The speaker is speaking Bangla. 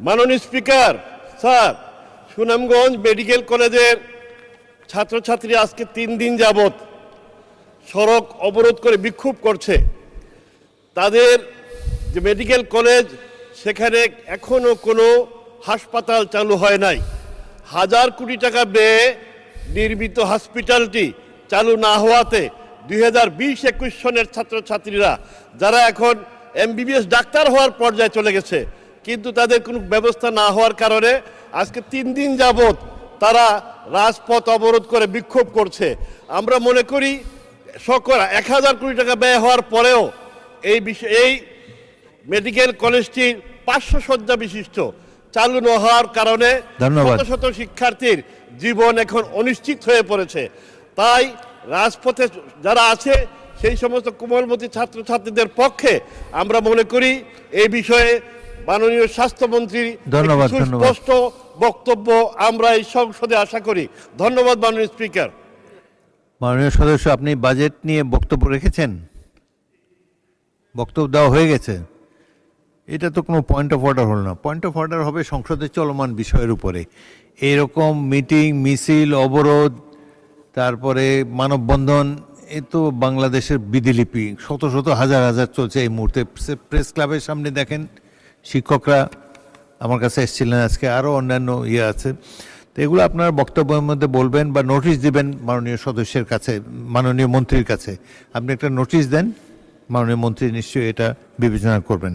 মাননীয় স্পিকার স্যার, সুনামগঞ্জ মেডিকেল কলেজের ছাত্রছাত্রী আজকে 3 দিন যাবত সড়ক অবরোধ করে বিক্ষোভ করছে। তাদের যে মেডিকেল কলেজ, সেখানে এখনো কোনো হাসপাতাল চালু হয় নাই। হাজার কোটি টাকা ব্যয়ে নির্মিত হসপিটালটি চালু না হওয়াতে 2020-21 সনের ছাত্রছাত্রীরা যারা এখন এমবিবিএস ডাক্তার হওয়ার পর্যায়ে চলে গেছে, কিন্তু তাদের কোনো ব্যবস্থা না হওয়ার কারণে আজকে 3 দিন যাবত তারা রাজপথ অবরোধ করে বিক্ষোভ করছে। আমরা মনে করি সকল 1000 কোটি টাকা ব্যয় হওয়ার পরেও এই মেডিকেল কলেজটি 500 শয্যা বিশিষ্ট চালু না হওয়ার কারণে শত শত শিক্ষার্থীর জীবন এখন অনিশ্চিত হয়ে পড়েছে। তাই রাজপথে যারা আছে সেই সমস্ত কোমলমতি ছাত্রছাত্রীদের পক্ষে আমরা মনে করি এই বিষয়ে মাননীয় স্বাস্থ্যমন্ত্রী সুস্পষ্ট বক্তব্য আমরা এই সংসদে আশা করি। ধন্যবাদ মাননীয় স্পিকার। মাননীয় সদস্য, আপনি বাজেট নিয়ে বক্তব্য রেখেছেন, বক্তব্য দেওয়া হয়ে গেছে। এটা তো কোনো পয়েন্ট অফ অর্ডার হল না। পয়েন্ট অফ অর্ডার হবে সংসদের চলমান বিষয়ের উপরে। এইরকম মিটিং, মিছিল, অবরোধ, তারপরে মানববন্ধন, এ তো বাংলাদেশের বিধিলিপি। শত শত হাজার হাজার চলছে এই মুহূর্তে। প্রেস ক্লাবের সামনে দেখেন, শিক্ষকরা আমার কাছে এসেছিলেন আজকে, আরও অন্যান্য আছে। তো এগুলো আপনার বক্তব্যের মধ্যে বলবেন বা নোটিশ দিবেন মাননীয় সদস্যের কাছে, মাননীয় মন্ত্রীর কাছে। আপনি একটা নোটিশ দেন, মাননীয় মন্ত্রী নিশ্চয়ই এটা বিবেচনা করবেন।